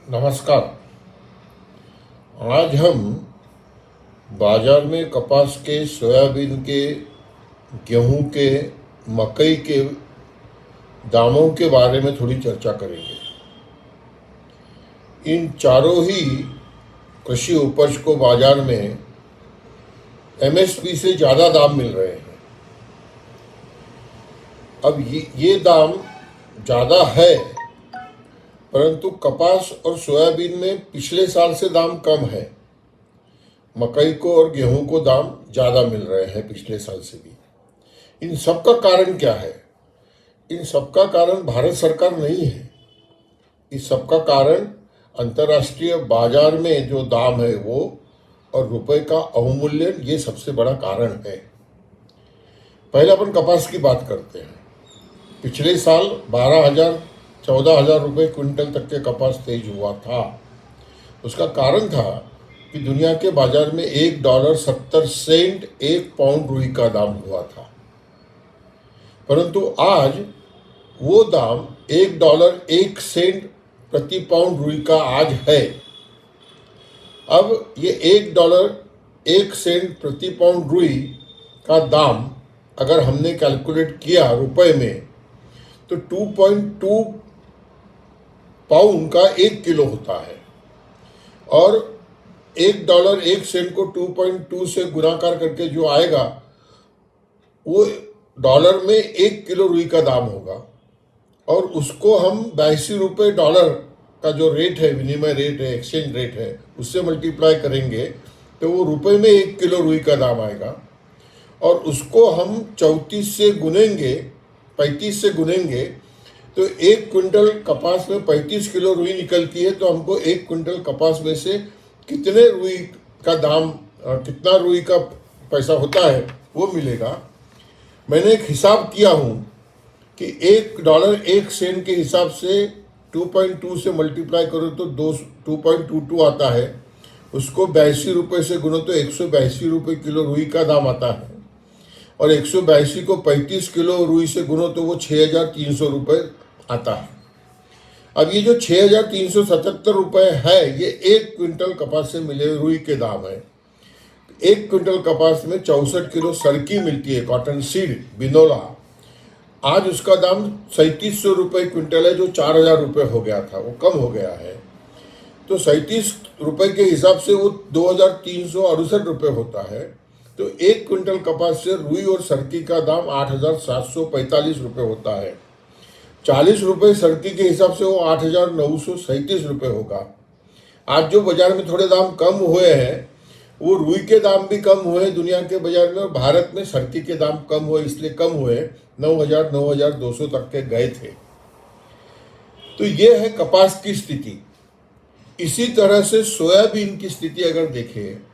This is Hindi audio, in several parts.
नमस्कार। आज हम बाजार में कपास के, सोयाबीन के, गेहूं के, मकई के दामों के बारे में थोड़ी चर्चा करेंगे। इन चारों ही कृषि उपज को बाजार में एमएसपी से ज़्यादा दाम मिल रहे हैं। अब ये दाम ज़्यादा है, परंतु कपास और सोयाबीन में पिछले साल से दाम कम है। मकई को और गेहूं को दाम ज़्यादा मिल रहे हैं पिछले साल से भी। इन सब का कारण क्या है? इन सब का कारण भारत सरकार नहीं है। इस सब का कारण अंतर्राष्ट्रीय बाजार में जो दाम है वो, और रुपए का अवमूल्यन, ये सबसे बड़ा कारण है। पहले अपन कपास की बात करते हैं। पिछले साल 12,000-14,000 रुपये क्विंटल तक के कपास तेज हुआ था। उसका कारण था कि दुनिया के बाजार में $1.70 एक पाउंड रुई का दाम हुआ था, परंतु आज वो दाम $1.01 प्रति पाउंड रुई का आज है। अब ये $1.01 प्रति पाउंड रुई का दाम अगर हमने कैलकुलेट किया रुपए में, तो 2.2 पाउंड का 1 किलो होता है। और $1.01 को 2.2 से गुणाकार करके जो आएगा वो डॉलर में 1 किलो रुई का दाम होगा। और उसको हम 82 रुपये डॉलर का जो रेट है, विनिमय रेट है, एक्सचेंज रेट है, उससे मल्टीप्लाई करेंगे तो वो रुपए में 1 किलो रुई का दाम आएगा। और उसको हम 34 से गुनेंगे, 35 से गुनेंगे, तो 1 क्विंटल कपास में 35 किलो रुई निकलती है। तो हमको 1 क्विंटल कपास में से कितने रुई का दाम, कितना रुई का पैसा होता है वो मिलेगा। मैंने एक हिसाब किया हूँ कि $1.01 के हिसाब से 2.2 से मल्टीप्लाई करो तो 2.22 आता है। उसको 82 रुपये से गुनो तो 182 रुपये किलो रुई का दाम आता है। और 182 को 35 किलो रुई से गुनो तो वो 6,300 रुपये आता है। अब ये जो 6,377 रुपये है, ये 1 क्विंटल कपास से मिले रुई के दाम है। 1 क्विंटल कपास में 64 किलो सरकी मिलती है, कॉटन सीड, बिनोला। आज उसका दाम 3700 रुपये क्विंटल है, जो 4,000 रुपये हो गया था, वो कम हो गया है। तो 37 रुपये के हिसाब से वो 2,368 रुपये होता है। तो 1 क्विंटल कपास से रुई और सरकी का दाम 8,745 रुपये होता है। 40 रुपये सरकी के हिसाब से वो 8,937 रुपये होगा। आज जो बाजार में थोड़े दाम कम हुए हैं, वो रुई के दाम भी कम हुए दुनिया के बाजार में, और भारत में सरकी के दाम कम हुए, इसलिए कम हुए, 9,200 तक के गए थे। तो ये है कपास की स्थिति। इसी तरह से सोयाबीन की स्थिति अगर देखें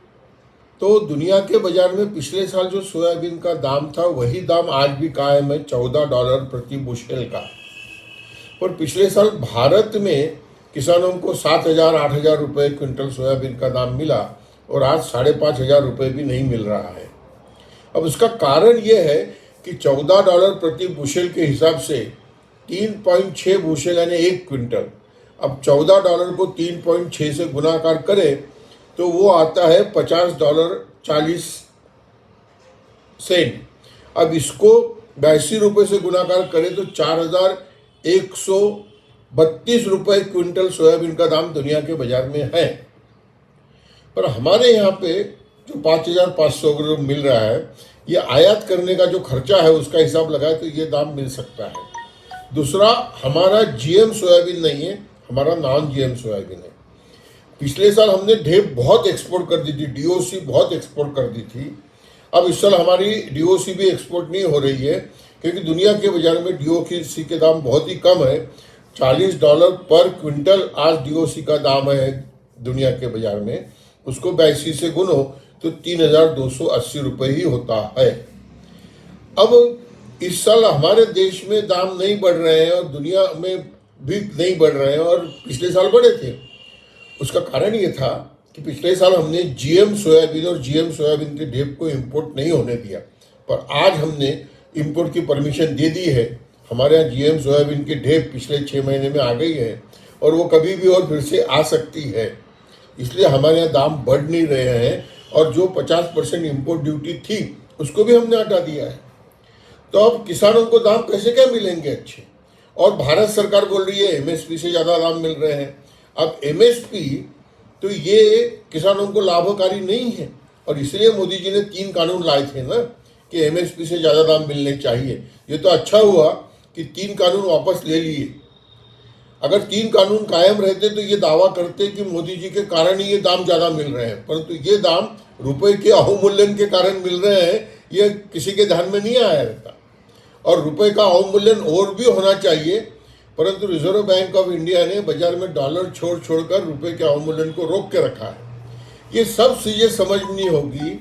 तो दुनिया के बाजार में पिछले साल जो सोयाबीन का दाम था वही दाम आज भी कायम है, $14 प्रति बुशेल का। पर पिछले साल भारत में किसानों को 7,000-8,000 रुपये क्विंटल सोयाबीन का दाम मिला, और आज 5,500 रुपये भी नहीं मिल रहा है। अब उसका कारण ये है कि $14 प्रति बुशेल के हिसाब से 3.6 बुशेल यानी 1 क्विंटल। अब $14 को 3.6 से गुणाकार करें तो वो आता है $50.40। अब इसको 82 रुपये से गुणाकार करें तो 4,132 रुपये क्विंटल सोयाबीन का दाम दुनिया के बाजार में है। पर हमारे यहाँ पे जो 5,500 मिल रहा है, ये आयात करने का जो खर्चा है उसका हिसाब लगाए तो ये दाम मिल सकता है। दूसरा, हमारा जीएम सोयाबीन नहीं है, हमारा नॉन जीएम सोयाबीन है। पिछले साल हमने ढेप बहुत एक्सपोर्ट कर दी थी, डीओसी बहुत एक्सपोर्ट कर दी थी। अब इस साल हमारी डीओसी भी एक्सपोर्ट नहीं हो रही है, क्योंकि दुनिया के बाजार में डीओसी के दाम बहुत ही कम है। $40 पर क्विंटल आज डीओसी का दाम है दुनिया के बाजार में। उसको 82 से गुनो तो 3,280 रुपये ही होता है। अब इस साल हमारे देश में दाम नहीं बढ़ रहे हैं और दुनिया में भी नहीं बढ़ रहे हैं, और पिछले साल बढ़े थे। उसका कारण ये था कि पिछले साल हमने जीएम सोयाबीन और जीएम सोयाबीन के ढेप को इंपोर्ट नहीं होने दिया, पर आज हमने इंपोर्ट की परमिशन दे दी है। हमारे यहाँ जीएम सोयाबीन की ढेप पिछले 6 महीने में आ गई है, और वो कभी भी और फिर से आ सकती है। इसलिए हमारे यहाँ दाम बढ़ नहीं रहे हैं और जो 50% इम्पोर्ट ड्यूटी थी उसको भी हमने हटा दिया है। तो अब किसानों को दाम कैसे क्या मिलेंगे अच्छे? और भारत सरकार बोल रही है एमएसपी से ज़्यादा दाम मिल रहे हैं। अब एमएसपी तो ये किसानों को लाभकारी नहीं है और इसलिए मोदी जी ने 3 कानून लाए थे ना कि एमएसपी से ज़्यादा दाम मिलने चाहिए। ये तो अच्छा हुआ कि 3 कानून वापस ले लिए। अगर 3 कानून कायम रहते तो ये दावा करते कि मोदी जी के कारण ही ये दाम ज़्यादा मिल रहे हैं, परंतु ये दाम रुपए के अवमूल्यन के कारण मिल रहे हैं, ये किसी के ध्यान में नहीं आया रहता। और रुपए का अवमूल्यन और भी होना चाहिए, परंतु रिजर्व बैंक ऑफ इंडिया ने बाजार में डॉलर छोड़कर रुपए के अवमूल्यन को रोक के रखा है। ये सब चीज़ें समझनी होगी।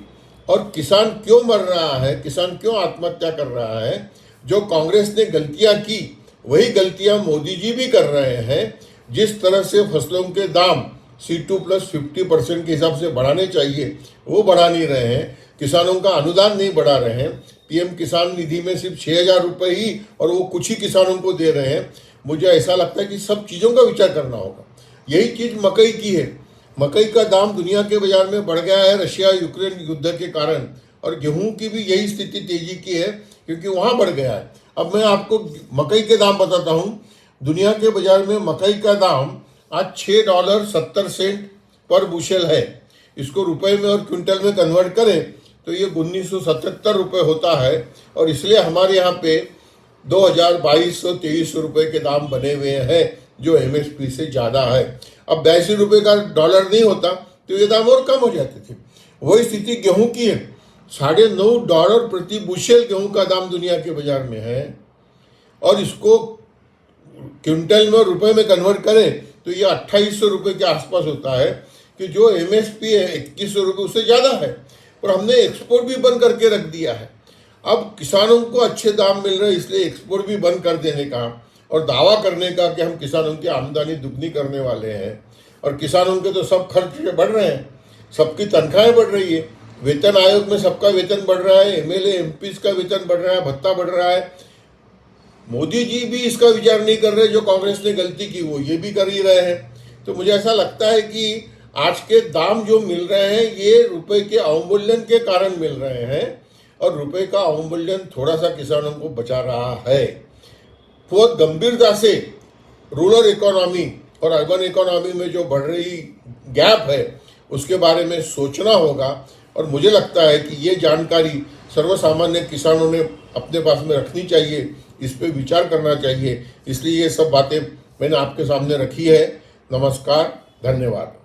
और किसान क्यों मर रहा है, किसान क्यों आत्महत्या कर रहा है? जो कांग्रेस ने गलतियां की वही गलतियां मोदी जी भी कर रहे हैं। जिस तरह से फसलों के दाम C2 + 50% के हिसाब से बढ़ाने चाहिए वो बढ़ा नहीं रहे हैं। किसानों का अनुदान नहीं बढ़ा रहे हैं। पीएम किसान निधि में सिर्फ 6,000 रुपये ही और वो कुछ ही किसानों को दे रहे हैं। मुझे ऐसा लगता है कि सब चीज़ों का विचार करना होगा। यही चीज़ मकई की है। मकई का दाम दुनिया के बाजार में बढ़ गया है रशिया यूक्रेन युद्ध के कारण, और गेहूं की भी यही स्थिति तेजी की है क्योंकि वहाँ बढ़ गया है। अब मैं आपको मकई के दाम बताता हूँ। दुनिया के बाजार में मकई का दाम आज $6.70 पर बुशेल है। इसको रुपए में और क्विंटल में कन्वर्ट करें तो ये 1977 रुपये होता है और इसलिए हमारे यहाँ पे 2,2223 रुपये के दाम बने हुए हैं जो एमएसपी से ज़्यादा है। अब 82 रुपये का डॉलर नहीं होता तो ये दाम और कम हो जाते थे। वही स्थिति गेहूं की है। $9.5 प्रति बुशेल गेहूं का दाम दुनिया के बाजार में है और इसको क्विंटल में और रुपए में कन्वर्ट करें तो ये 2,800 रुपये के आसपास होता है कि जो एमएसपी है 2,100 रुपये उससे ज़्यादा है। और हमने एक्सपोर्ट भी बंद करके रख दिया है। अब किसानों को अच्छे दाम मिल रहे हैं इसलिए एक्सपोर्ट भी बंद कर देने का और दावा करने का कि हम किसानों की आमदनी दुगनी करने वाले हैं। और किसानों के तो सब खर्च बढ़ रहे हैं, सबकी तनख्वाहें बढ़ रही है, वेतन आयोग में सबका वेतन बढ़ रहा है, एमएलए एमपीज का वेतन बढ़ रहा है, भत्ता बढ़ रहा है। मोदी जी भी इसका विचार नहीं कर रहे। जो कांग्रेस ने गलती की वो ये भी कर ही रहे हैं। तो मुझे ऐसा लगता है कि आज के दाम जो मिल रहे हैं ये रुपए के अवमूल्यन के कारण मिल रहे हैं और रुपए का अवमूल्यन थोड़ा सा किसानों को बचा रहा है। बहुत गंभीरता से रूरल इकोनॉमी और अर्बन इकोनॉमी में जो बढ़ रही गैप है उसके बारे में सोचना होगा। और मुझे लगता है कि ये जानकारी सर्वसामान्य किसानों ने अपने पास में रखनी चाहिए, इस पे विचार करना चाहिए। इसलिए ये सब बातें मैंने आपके सामने रखी है। नमस्कार, धन्यवाद।